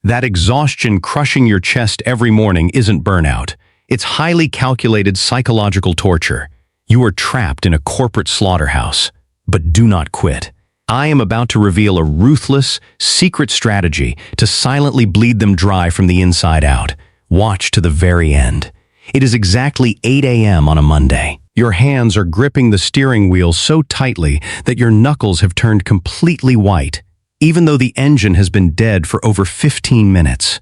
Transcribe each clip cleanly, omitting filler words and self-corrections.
That exhaustion crushing your chest every morning isn't burnout. It's highly calculated psychological torture. You are trapped in a corporate slaughterhouse. But do not quit. I am about to reveal a ruthless, secret strategy to silently bleed them dry from the inside out. Watch to the very end. It is exactly 8 a.m. on a Monday. Your hands are gripping the steering wheel so tightly that your knuckles have turned completely white, even though the engine has been dead for over 15 minutes.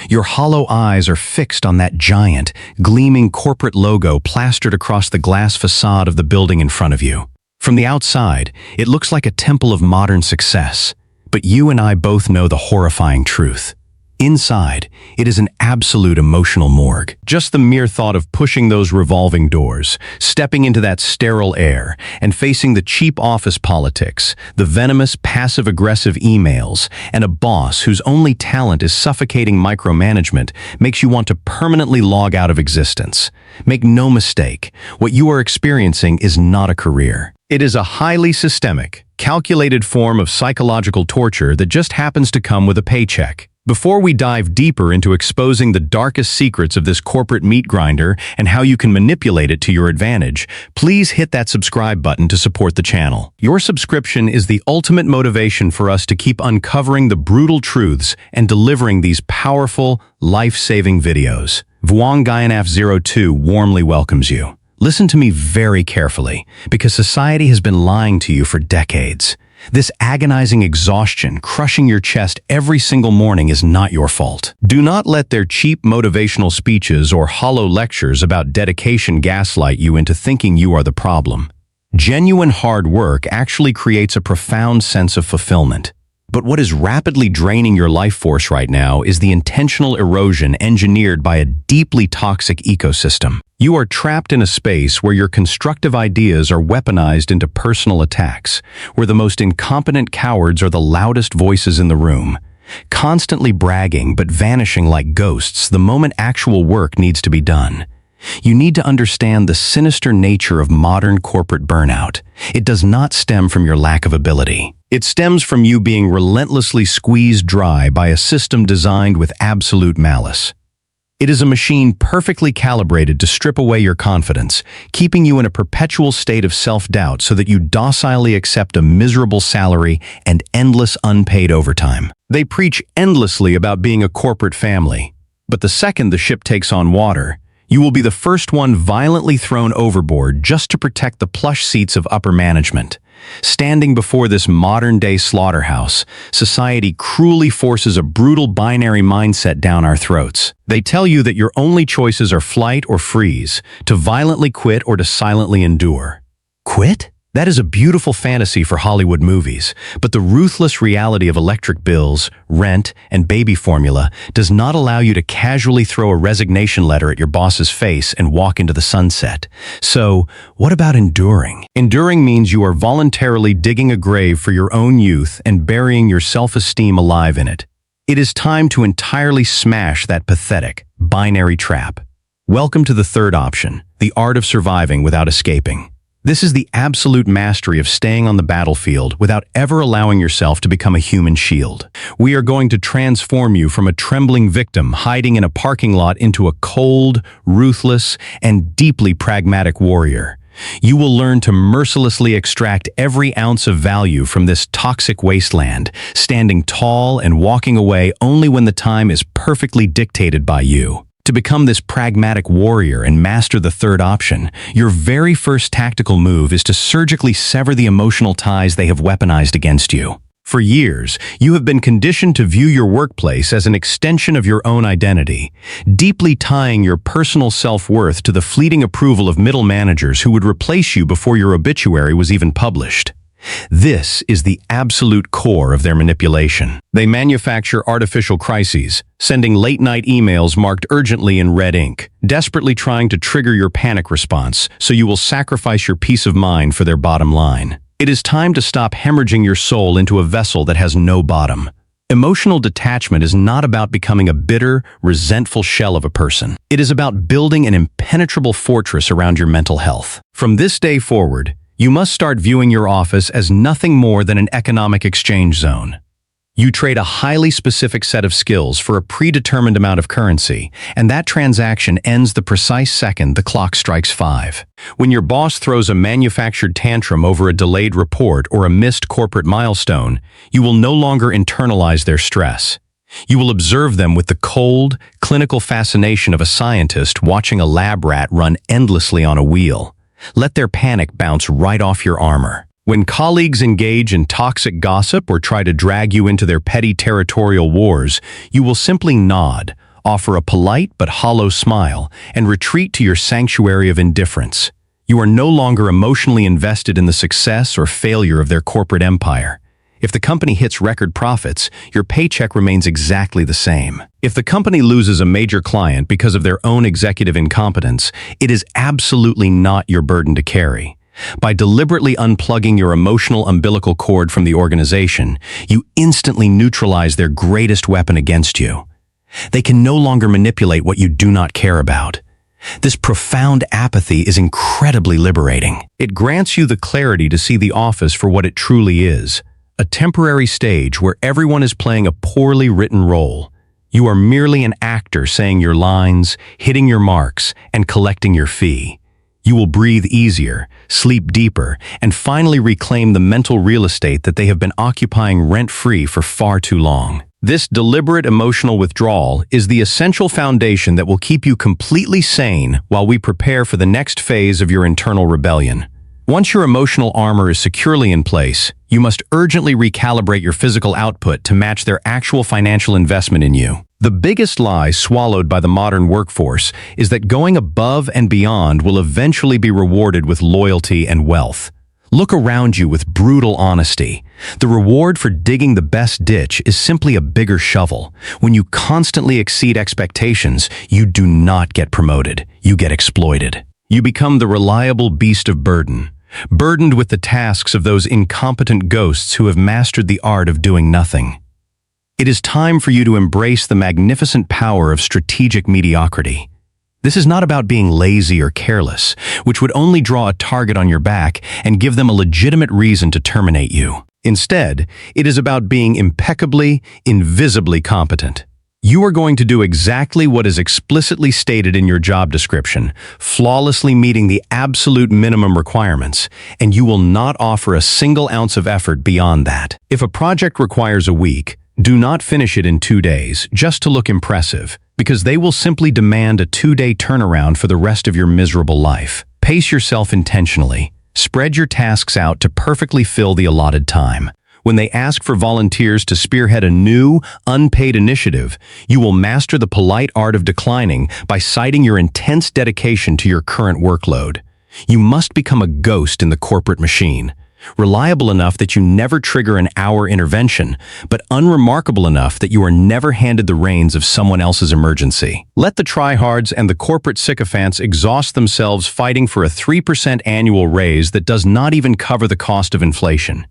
Your hollow eyes are fixed on that giant, gleaming corporate logo plastered across the glass facade of the building in front of you. From the outside, it looks like a temple of modern success, but you and I both know the horrifying truth. Inside, it is an absolute emotional morgue. Just the mere thought of pushing those revolving doors, stepping into that sterile air, and facing the cheap office politics, the venomous passive-aggressive emails, and a boss whose only talent is suffocating micromanagement makes you want to permanently log out of existence. Make no mistake, what you are experiencing is not a career. It is a highly systemic, calculated form of psychological torture that just happens to come with a paycheck. Before we dive deeper into exposing the darkest secrets of this corporate meat grinder and how you can manipulate it to your advantage, please hit that subscribe button to support the channel. Your subscription is the ultimate motivation for us to keep uncovering the brutal truths and delivering these powerful, life-saving videos. Vuong-Gyanaf02 warmly welcomes you. Listen to me very carefully, because society has been lying to you for decades. This agonizing exhaustion crushing your chest every single morning is not your fault. Do not let their cheap motivational speeches or hollow lectures about dedication gaslight you into thinking you are the problem. Genuine hard work actually creates a profound sense of fulfillment. But what is rapidly draining your life force right now is the intentional erosion engineered by a deeply toxic ecosystem. You are trapped in a space where your constructive ideas are weaponized into personal attacks, where the most incompetent cowards are the loudest voices in the room, constantly bragging but vanishing like ghosts the moment actual work needs to be done. You need to understand the sinister nature of modern corporate burnout. It does not stem from your lack of ability. It stems from you being relentlessly squeezed dry by a system designed with absolute malice. It is a machine perfectly calibrated to strip away your confidence, keeping you in a perpetual state of self-doubt so that you docilely accept a miserable salary and endless unpaid overtime. They preach endlessly about being a corporate family, but the second the ship takes on water, you will be the first one violently thrown overboard just to protect the plush seats of upper management. Standing before this modern-day slaughterhouse, society cruelly forces a brutal binary mindset down our throats. They tell you that your only choices are flight or freeze, to violently quit or to silently endure. Quit? That is a beautiful fantasy for Hollywood movies, but the ruthless reality of electric bills, rent, and baby formula does not allow you to casually throw a resignation letter at your boss's face and walk into the sunset. So, what about enduring? Enduring means you are voluntarily digging a grave for your own youth and burying your self-esteem alive in it. It is time to entirely smash that pathetic, binary trap. Welcome to the third option, the art of surviving without escaping. This is the absolute mastery of staying on the battlefield without ever allowing yourself to become a human shield. We are going to transform you from a trembling victim hiding in a parking lot into a cold, ruthless, and deeply pragmatic warrior. You will learn to mercilessly extract every ounce of value from this toxic wasteland, standing tall and walking away only when the time is perfectly dictated by you. To become this pragmatic warrior and master the third option, your very first tactical move is to surgically sever the emotional ties they have weaponized against you. For years, you have been conditioned to view your workplace as an extension of your own identity, deeply tying your personal self-worth to the fleeting approval of middle managers who would replace you before your obituary was even published. This is the absolute core of their manipulation. They manufacture artificial crises, sending late-night emails marked urgently in red ink, desperately trying to trigger your panic response so you will sacrifice your peace of mind for their bottom line. It is time to stop hemorrhaging your soul into a vessel that has no bottom. Emotional detachment is not about becoming a bitter, resentful shell of a person. It is about building an impenetrable fortress around your mental health. From this day forward, you must start viewing your office as nothing more than an economic exchange zone. You trade a highly specific set of skills for a predetermined amount of currency, and that transaction ends the precise second the clock strikes 5. When your boss throws a manufactured tantrum over a delayed report or a missed corporate milestone, you will no longer internalize their stress. You will observe them with the cold, clinical fascination of a scientist watching a lab rat run endlessly on a wheel. Let their panic bounce right off your armor. When colleagues engage in toxic gossip or try to drag you into their petty territorial wars, you will simply nod, offer a polite but hollow smile, and retreat to your sanctuary of indifference. You are no longer emotionally invested in the success or failure of their corporate empire. If the company hits record profits, your paycheck remains exactly the same. If the company loses a major client because of their own executive incompetence, it is absolutely not your burden to carry. By deliberately unplugging your emotional umbilical cord from the organization, you instantly neutralize their greatest weapon against you. They can no longer manipulate what you do not care about. This profound apathy is incredibly liberating. It grants you the clarity to see the office for what it truly is, a temporary stage where everyone is playing a poorly written role. You are merely an actor saying your lines, hitting your marks, and collecting your fee. You will breathe easier, sleep deeper, and finally reclaim the mental real estate that they have been occupying rent-free for far too long. This deliberate emotional withdrawal is the essential foundation that will keep you completely sane while we prepare for the next phase of your internal rebellion. Once your emotional armor is securely in place, you must urgently recalibrate your physical output to match their actual financial investment in you. The biggest lie swallowed by the modern workforce is that going above and beyond will eventually be rewarded with loyalty and wealth. Look around you with brutal honesty. The reward for digging the best ditch is simply a bigger shovel. When you constantly exceed expectations, you do not get promoted. You get exploited. You become the reliable beast of burden, burdened with the tasks of those incompetent ghosts who have mastered the art of doing nothing. It is time for you to embrace the magnificent power of strategic mediocrity. This is not about being lazy or careless, which would only draw a target on your back and give them a legitimate reason to terminate you. Instead, it is about being impeccably, invisibly competent. You are going to do exactly what is explicitly stated in your job description, flawlessly meeting the absolute minimum requirements, and you will not offer a single ounce of effort beyond that. If a project requires a week, do not finish it in 2 days just to look impressive, because they will simply demand a 2-day turnaround for the rest of your miserable life. Pace yourself intentionally. Spread your tasks out to perfectly fill the allotted time. When they ask for volunteers to spearhead a new, unpaid initiative, you will master the polite art of declining by citing your intense dedication to your current workload. You must become a ghost in the corporate machine. Reliable enough that you never trigger an hour intervention, but unremarkable enough that you are never handed the reins of someone else's emergency. Let the tryhards and the corporate sycophants exhaust themselves fighting for a 3% annual raise that does not even cover the cost of inflation.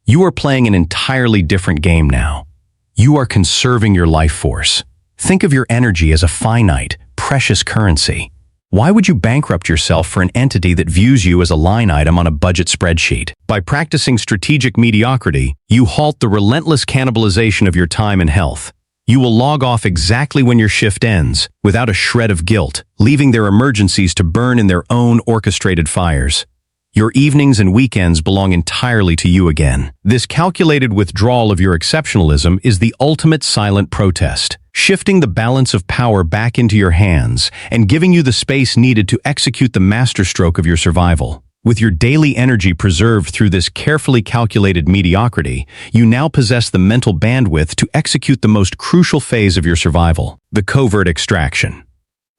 You are playing an entirely different game now. You are conserving your life force. Think of your energy as a finite, precious currency. Why would you bankrupt yourself for an entity that views you as a line item on a budget spreadsheet? By practicing strategic mediocrity, you halt the relentless cannibalization of your time and health. You will log off exactly when your shift ends, without a shred of guilt, leaving their emergencies to burn in their own orchestrated fires. Your evenings and weekends belong entirely to you again. This calculated withdrawal of your exceptionalism is the ultimate silent protest, shifting the balance of power back into your hands and giving you the space needed to execute the masterstroke of your survival. With your daily energy preserved through this carefully calculated mediocrity, you now possess the mental bandwidth to execute the most crucial phase of your survival, the covert extraction.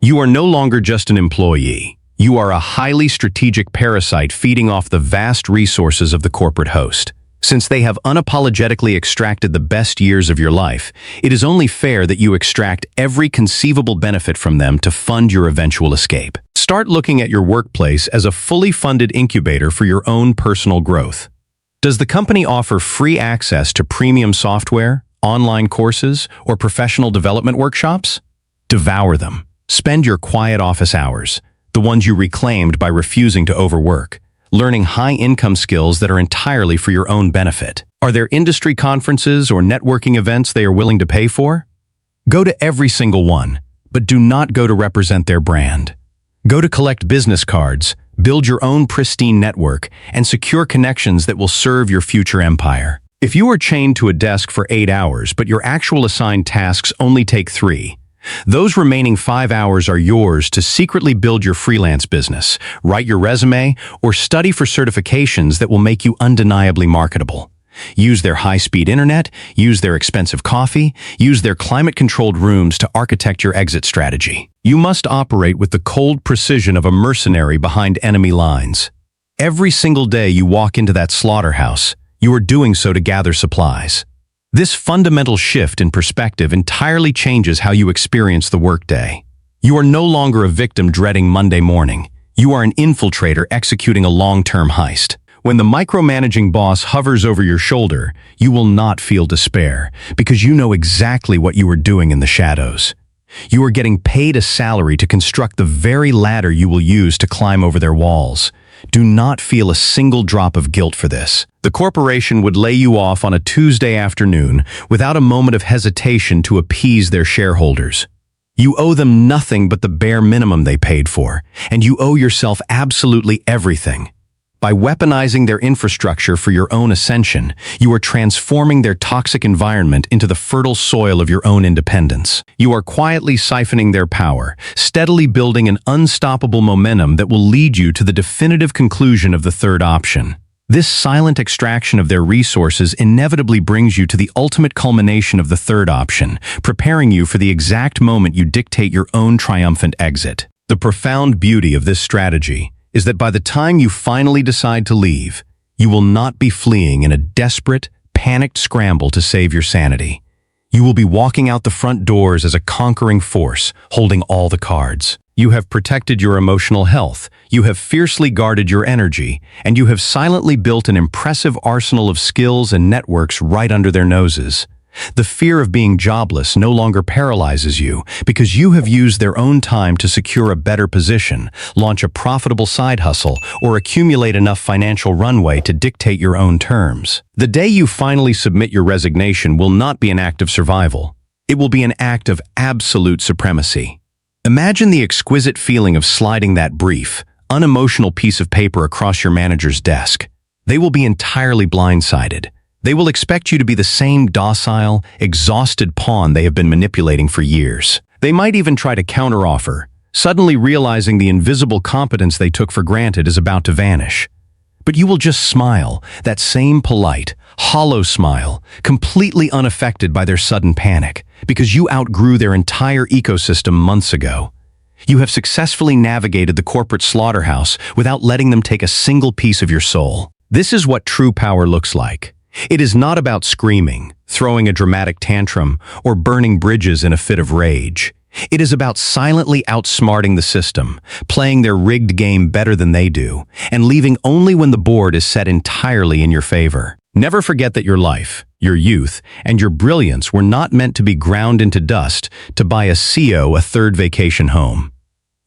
You are no longer just an employee. You are a highly strategic parasite feeding off the vast resources of the corporate host. Since they have unapologetically extracted the best years of your life, it is only fair that you extract every conceivable benefit from them to fund your eventual escape. Start looking at your workplace as a fully funded incubator for your own personal growth. Does the company offer free access to premium software, online courses, or professional development workshops? Devour them. Spend your quiet office hours, the ones you reclaimed by refusing to overwork, learning high-income skills that are entirely for your own benefit. Are there industry conferences or networking events they are willing to pay for? Go to every single one, but do not go to represent their brand. Go to collect business cards, build your own pristine network, and secure connections that will serve your future empire. If you are chained to a desk for 8 hours, but your actual assigned tasks only take 3, those remaining 5 hours are yours to secretly build your freelance business, write your resume, or study for certifications that will make you undeniably marketable. Use their high-speed internet, use their expensive coffee, use their climate-controlled rooms to architect your exit strategy. You must operate with the cold precision of a mercenary behind enemy lines. Every single day you walk into that slaughterhouse, you are doing so to gather supplies. This fundamental shift in perspective entirely changes how you experience the workday. You are no longer a victim dreading Monday morning. You are an infiltrator executing a long-term heist. When the micromanaging boss hovers over your shoulder, you will not feel despair, because you know exactly what you are doing in the shadows. You are getting paid a salary to construct the very ladder you will use to climb over their walls. Do not feel a single drop of guilt for this. The corporation would lay you off on a Tuesday afternoon without a moment of hesitation to appease their shareholders. You owe them nothing but the bare minimum they paid for, and you owe yourself absolutely everything. By weaponizing their infrastructure for your own ascension, you are transforming their toxic environment into the fertile soil of your own independence. You are quietly siphoning their power, steadily building an unstoppable momentum that will lead you to the definitive conclusion of the third option. This silent extraction of their resources inevitably brings you to the ultimate culmination of the third option, preparing you for the exact moment you dictate your own triumphant exit. The profound beauty of this strategy is that by the time you finally decide to leave, you will not be fleeing in a desperate, panicked scramble to save your sanity. You will be walking out the front doors as a conquering force, holding all the cards. You have protected your emotional health, you have fiercely guarded your energy, and you have silently built an impressive arsenal of skills and networks right under their noses. The fear of being jobless no longer paralyzes you because you have used their own time to secure a better position, launch a profitable side hustle, or accumulate enough financial runway to dictate your own terms. The day you finally submit your resignation will not be an act of survival. It will be an act of absolute supremacy. Imagine the exquisite feeling of sliding that brief, unemotional piece of paper across your manager's desk. They will be entirely blindsided. They will expect you to be the same docile, exhausted pawn they have been manipulating for years. They might even try to counteroffer, suddenly realizing the invisible competence they took for granted is about to vanish. But you will just smile, that same polite, hollow smile, completely unaffected by their sudden panic, because you outgrew their entire ecosystem months ago. You have successfully navigated the corporate slaughterhouse without letting them take a single piece of your soul. This is what true power looks like. It is not about screaming, throwing a dramatic tantrum, or burning bridges in a fit of rage. It is about silently outsmarting the system, playing their rigged game better than they do, and leaving only when the board is set entirely in your favor. Never forget that your life, your youth, and your brilliance were not meant to be ground into dust to buy a CO a third vacation home.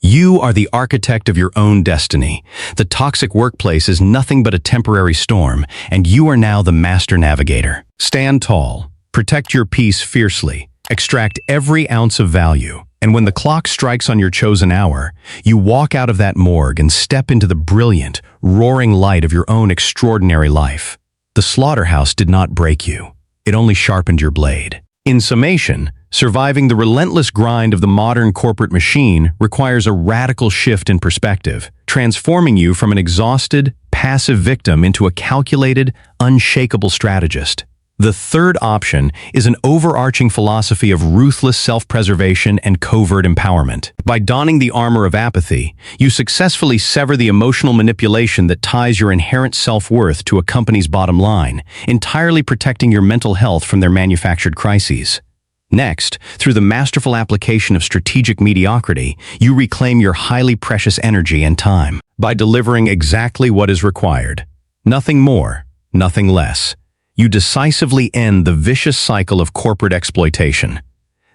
You are the architect of your own destiny. The toxic workplace is nothing but a temporary storm, and you are now the master navigator. Stand tall, protect your peace fiercely, extract every ounce of value, and when the clock strikes on your chosen hour, you walk out of that morgue and step into the brilliant, roaring light of your own extraordinary life. The slaughterhouse did not break you. It only sharpened your blade. In summation, surviving the relentless grind of the modern corporate machine requires a radical shift in perspective, transforming you from an exhausted, passive victim into a calculated, unshakable strategist. The third option is an overarching philosophy of ruthless self-preservation and covert empowerment. By donning the armor of apathy, you successfully sever the emotional manipulation that ties your inherent self-worth to a company's bottom line, entirely protecting your mental health from their manufactured crises. Next, through the masterful application of strategic mediocrity, you reclaim your highly precious energy and time. By delivering exactly what is required, nothing more, nothing less, you decisively end the vicious cycle of corporate exploitation.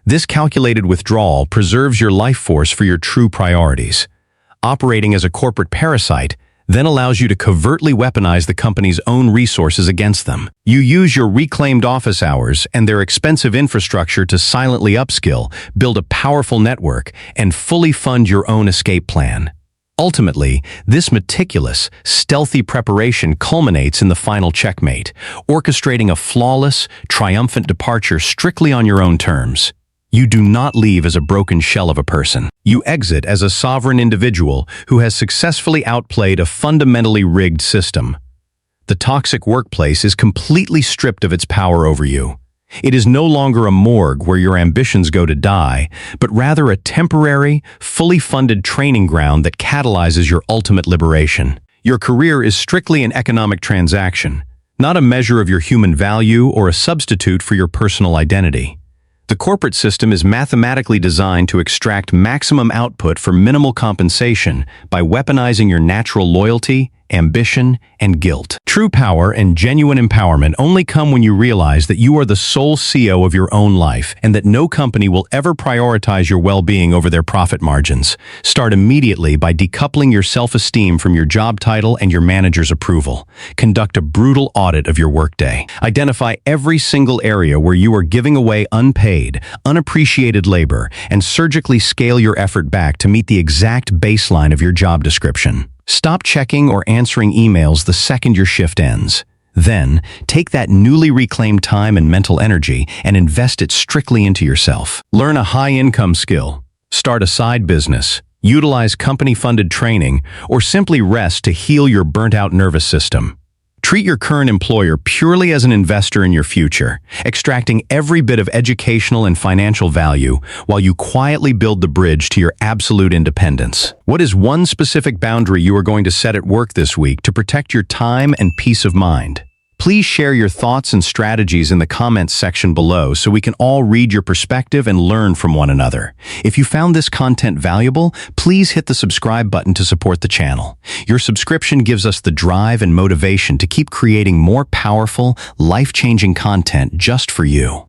This calculated withdrawal preserves your life force for your true priorities. Operating as a corporate parasite, then allows you to covertly weaponize the company's own resources against them. You use your reclaimed office hours and their expensive infrastructure to silently upskill, build a powerful network, and fully fund your own escape plan. Ultimately, this meticulous, stealthy preparation culminates in the final checkmate, orchestrating a flawless, triumphant departure strictly on your own terms. You do not leave as a broken shell of a person. You exit as a sovereign individual who has successfully outplayed a fundamentally rigged system. The toxic workplace is completely stripped of its power over you. It is no longer a morgue where your ambitions go to die, but rather a temporary, fully funded training ground that catalyzes your ultimate liberation. Your career is strictly an economic transaction, not a measure of your human value or a substitute for your personal identity. The corporate system is mathematically designed to extract maximum output for minimal compensation by weaponizing your natural loyalty, ambition, and guilt. True power and genuine empowerment only come when you realize that you are the sole CEO of your own life and that no company will ever prioritize your well-being over their profit margins. Start immediately by decoupling your self-esteem from your job title and your manager's approval. Conduct a brutal audit of your workday. Identify every single area where you are giving away unpaid, unappreciated labor, and surgically scale your effort back to meet the exact baseline of your job description. Stop checking or answering emails the second your shift ends. Then, take that newly reclaimed time and mental energy and invest it strictly into yourself. Learn a high-income skill, start a side business, utilize company-funded training, or simply rest to heal your burnt-out nervous system. Treat your current employer purely as an investor in your future, extracting every bit of educational and financial value while you quietly build the bridge to your absolute independence. What is one specific boundary you are going to set at work this week to protect your time and peace of mind? Please share your thoughts and strategies in the comments section below so we can all read your perspective and learn from one another. If you found this content valuable, please hit the subscribe button to support the channel. Your subscription gives us the drive and motivation to keep creating more powerful, life-changing content just for you.